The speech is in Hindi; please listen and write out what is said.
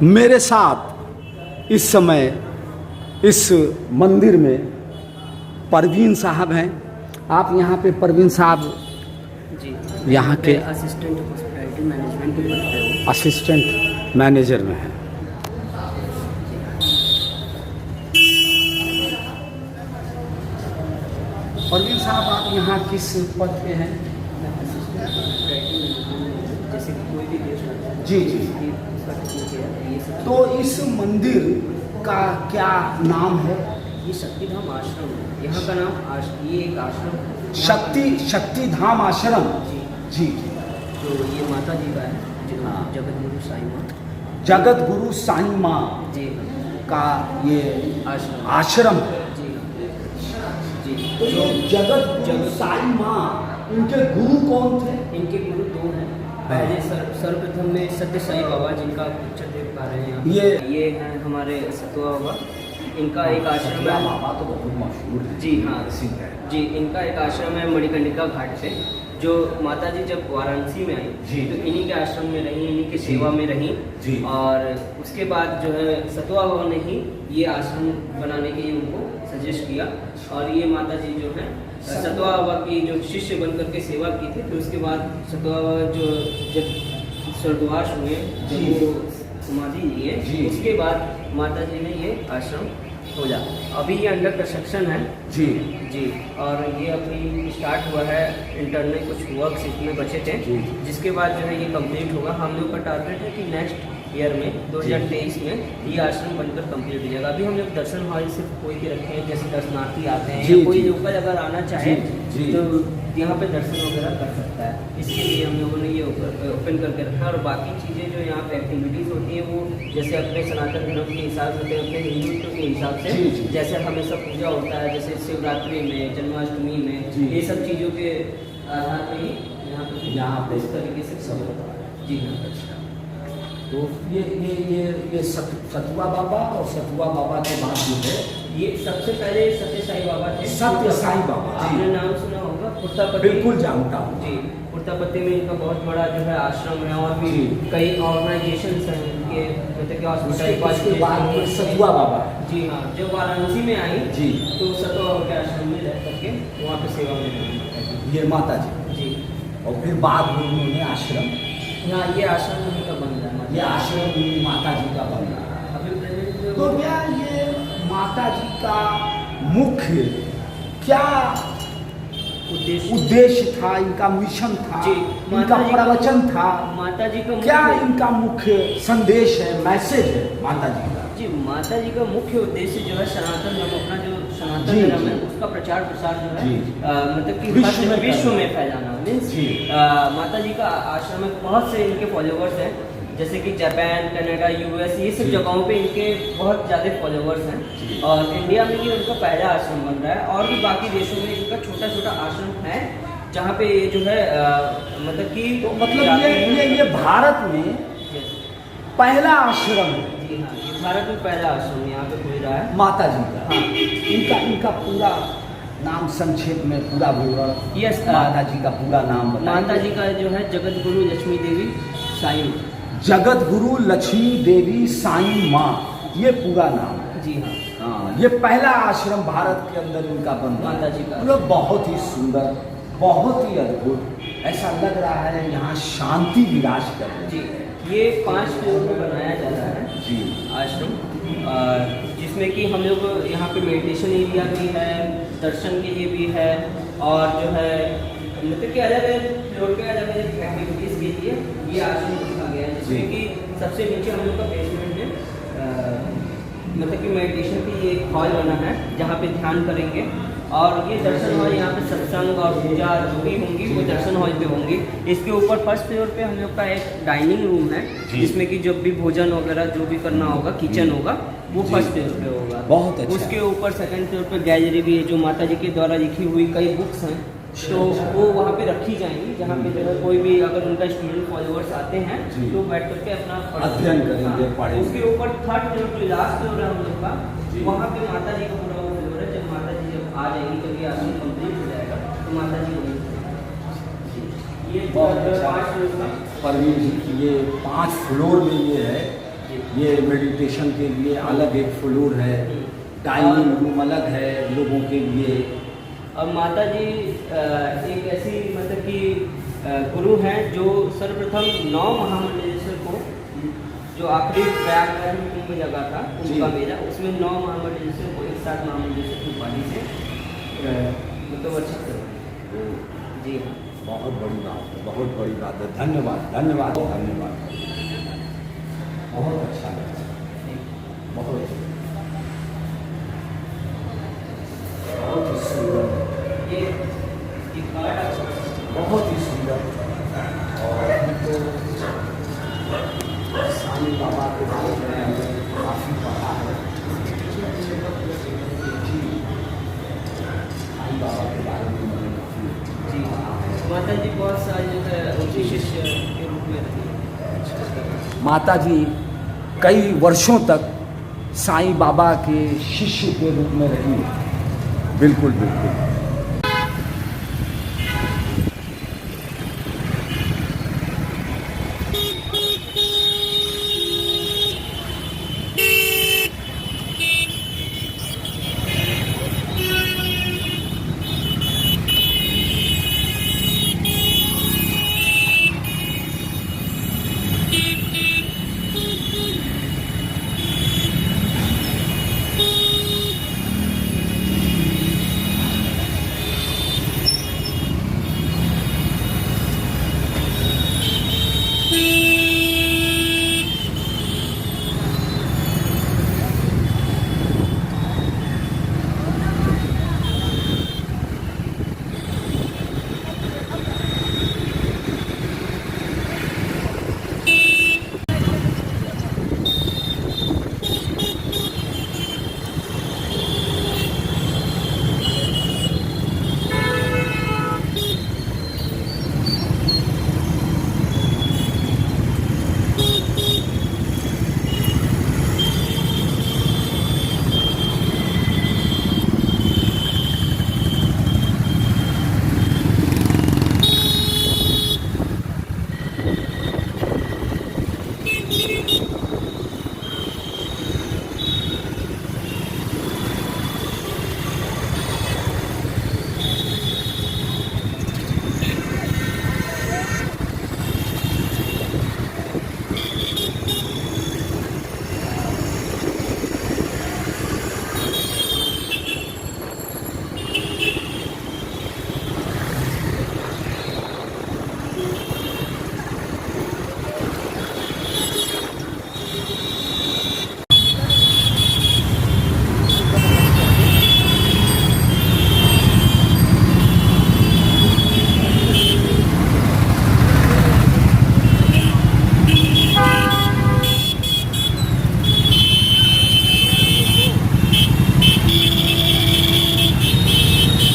मेरे साथ इस समय इस मंदिर में परवीन साहब हैं। आप यहाँ पे परवीन साहब जी यहाँ के असिस्टेंट हॉस्पिटैलिटी मैनेजमेंट के पद पे हूँ। असिस्टेंट मैनेजर में हैं। परवीन साहब आप यहाँ किस पद पे हैं? मैं असिस्टेंट हॉस्पिटैलिटी मैनेजमेंट, जैसे कि कोई भी गेस्ट आता है जी जी। कि उसका टिकट क्या है, ये सब। तो इस मंदिर का क्या नाम है? ये शक्तिधाम आश्रम है। यहाँ का नाम ये एक आश्रम है। शक्तिधाम आश्रम। जी जी। तो ये माता जी का है, जो हाँ। जगत गुरु साईं माँ। जगत गुरु साईं माँ जी का ये आश्रम है। जी जी। तो ये जगत गुरु साईं माँ, इनके गुरु कौन थे? इनके गुरु दो हैं। पहले सर्वप्रथम में सत्य साईं बाबा, जिनका आप पिक्चर देख पा रहे हैं। ये हैं हमारे सतुआ बाबा। इनका एक आश्रम है। बाबा तो बहुत मशहूर है। जी हाँ जी। इनका एक आश्रम है मणिकर्णिका घाट पे, जो माता जी जब वाराणसी में आई जी। तो इन्हीं के आश्रम में रही, इन्हीं की सेवा में रही जी। और उसके बाद जो है सतुआ बाबा ने ही ये आश्रम बनाने के लिए उनको सजेस्ट किया। और ये माता जी जो है सतुआ बाबा की जो शिष्य बन करके सेवा की थी। फिर उसके बाद सतुआ बाबा जो जब स्वर्गवास हुए, जब वो समाधि लिए, उसके बाद माता जी ने ये आश्रम खोला। अभी ये अंडर कंस्ट्रक्शन है। जी जी। और ये अभी स्टार्ट हुआ है, इंटरनल कुछ वर्क्स इसमें बचे थे, जिसके बाद जो है ये कंप्लीट होगा। हम लोग का टारगेट है कि नेक्स्ट ईयर में 2023 में ये आश्रम बनकर कंप्लीट हो जाएगा। अभी हम लोग दर्शन हॉल सिर्फ कोई के रखे हैं, जैसे दर्शनार्थी आते हैं या कोई लोकल अगर आना चाहे तो यहाँ पे दर्शन वगैरह कर सकता है। इसके लिए हम लोगों ने ये ओपन करके रखा है। और बाकी चीज़ें जो यहाँ पे एक्टिविटीज़ होती हैं वो जैसे अपने सनातन धर्म के हिसाब से, अपने हिंदुत्व के हिसाब से, जैसे हमेशा पूजा होता है, जैसे शिवरात्रि में, जन्माष्टमी में, ये सब चीज़ों के आधार पर ही यहाँ पे इस तरीके से सब होता है। जी हाँ। तो ये सतुआ बाबा और सतुआ बाबा के बाद जो है ये सबसे पहले सत्य साईं बाबा थे। सत्य साईं बाबा, आपने नाम सुना होगा, पुर्तापति। बिल्कुल जानता हूँ जी। पुर्तापति में इनका बहुत बड़ा जो है आश्रम है और भी कई ऑर्गेनाइजेशन हैं इनके, मतलब कि हॉस्पिटल। सतुआ बाबा जी हाँ। जब वाराणसी में आई जी तो सतुआ बाबा के आश्रम में रह करके वहाँ पे सेवा में रही ये माता जी। जी। और फिर बाद में उन्होंने आश्रम, हाँ ये आश्रम उन्हीं का बन रहा है। ये आश्रम माता जी का बन रहा है। अभी प्रेजेंट तो क्या ये माता जी का मुख्य क्या उद्देश्य था, इनका मिशन था, जी, इनका प्रवचन था, माता जी का क्या इनका मुख्य संदेश है, मैसेज है माता जी का? जी, माता जी का मुख्य उद्देश्य जो है सनातन धर्म, अपना जो सनातन धर्म है उसका प्रचार प्रसार जो है मतलब कि विश्व में फैलाना। मीन्स माता जी का आश्रम में बहुत से इनके फॉलोवर्स हैं, जैसे कि जापान, कनाडा, यूएस, ये सब जगहों पे इनके बहुत ज़्यादा फॉलोवर्स हैं। और इंडिया में ये उनका पहला आश्रम बन रहा है। और भी बाकी देशों में इनका छोटा छोटा आश्रम है, जहाँ पे ये जो है मतलब कि तो मतलब ये भारत में पहला आश्रम है। जी हाँ, ये भारत में पहला आश्रम यहाँ पे खुल रहा है माता जी का। हाँ। इनका पूरा नाम संक्षेप में पूरा विवरण। यस, माता जी का पूरा नाम बताइए। माता जी का जो है जगत गुरु लक्ष्मी देवी साईं। जगत गुरु लक्ष्मी देवी साईं माँ, ये पूरा नाम है। जी हाँ। हाँ, ये पहला आश्रम भारत के अंदर इनका बन रहा है। माता जी का मतलब बहुत ही सुंदर, बहुत ही अद्भुत, ऐसा लग रहा है यहाँ शांति विराज कर रही है। जी, ये 5 फ्लोर में बनाया जा रहा है जी आश्रम, जिसमें कि हम लोग यहाँ पे मेडिटेशन एरिया भी है, दर्शन के लिए भी है, और जो है मतलब कि अलग अलग फ्लोर पे अलग अलग एक्टिविटीज़ के लिए ये आश्रम रखा गया है। जिसमें कि सबसे नीचे हम लोग का बेसमेंट में मतलब कि मेडिटेशन के लिए एक हॉल बना है, जहाँ पे ध्यान करेंगे। और ये दर्शन हॉल, यहाँ पे सत्संग और पूजा जो भी होंगी वो दर्शन हॉल पे होंगी। इसके ऊपर फर्स्ट फ्लोर पे हम लोग का एक डाइनिंग रूम है, जिसमें कि जब भी भोजन वगैरह जो भी करना होगा, किचन होगा, वो फर्स्ट फ्लोर पे होगा। बहुत अच्छा। उसके ऊपर सेकंड फ्लोर पे गैलरी भी है, जो माता जी के द्वारा लिखी हुई कई बुक्स हैं, तो वो वहाँ पे रखी जाएंगी, जहाँ पे जो है कोई भी अगर उनका स्टूडेंट फॉलोअर्स आते हैं तो बैठ करके अपना अध्ययन करेंगे, पढ़ेंगे। उसके ऊपर थर्ड फ्लोर पे लास्ट फ्लोर है हम लोग का, वहाँ पे माता जी का पूरा फ्लोर है। जब माता जी जब आ जाएंगी, जब ये आश्रम कंप्लीट हो जाएगा तो माता जी ये बहुत अच्छा। 5 फ्लोर का परवीन जी की ये 5 फ्लोर में ये है। जी। ये मेडिटेशन के लिए अलग एक फ्लोर है, डाइनिंग रूम अलग है लोगों के लिए। अब माता जी एक ऐसी मतलब कि गुरु हैं जो सर्वप्रथम 9 महामंडलेश्वर को, जो आखिरी प्रयागराज में कुंभ जगह था उनका मेला, उसमें 9 महामंडलेश्वर को एक साथ महामंडलेश्वर की उपाधि से मतलब वर्षित करवाए। जी हाँ, बहुत बड़ी बात है, बहुत बड़ी बात है। धन्यवाद धन्यवाद धन्यवाद, बहुत अच्छा लगा, बहुत बहुत ही सुंदर, ये कार्ड बहुत ही सुंदर। और हमको साईं बाबा के बारे में हमने काफ़ी पढ़ा है। जी, साईं बाबा के बारे में मैंने काफ़ी जी पढ़ा है। माता जी बहुत सारे जो है उनकी शिष्य के रूप में रही। माता जी कई वर्षों तक साईं बाबा के शिष्य के रूप में रही। बिल्कुल बिल्कुल।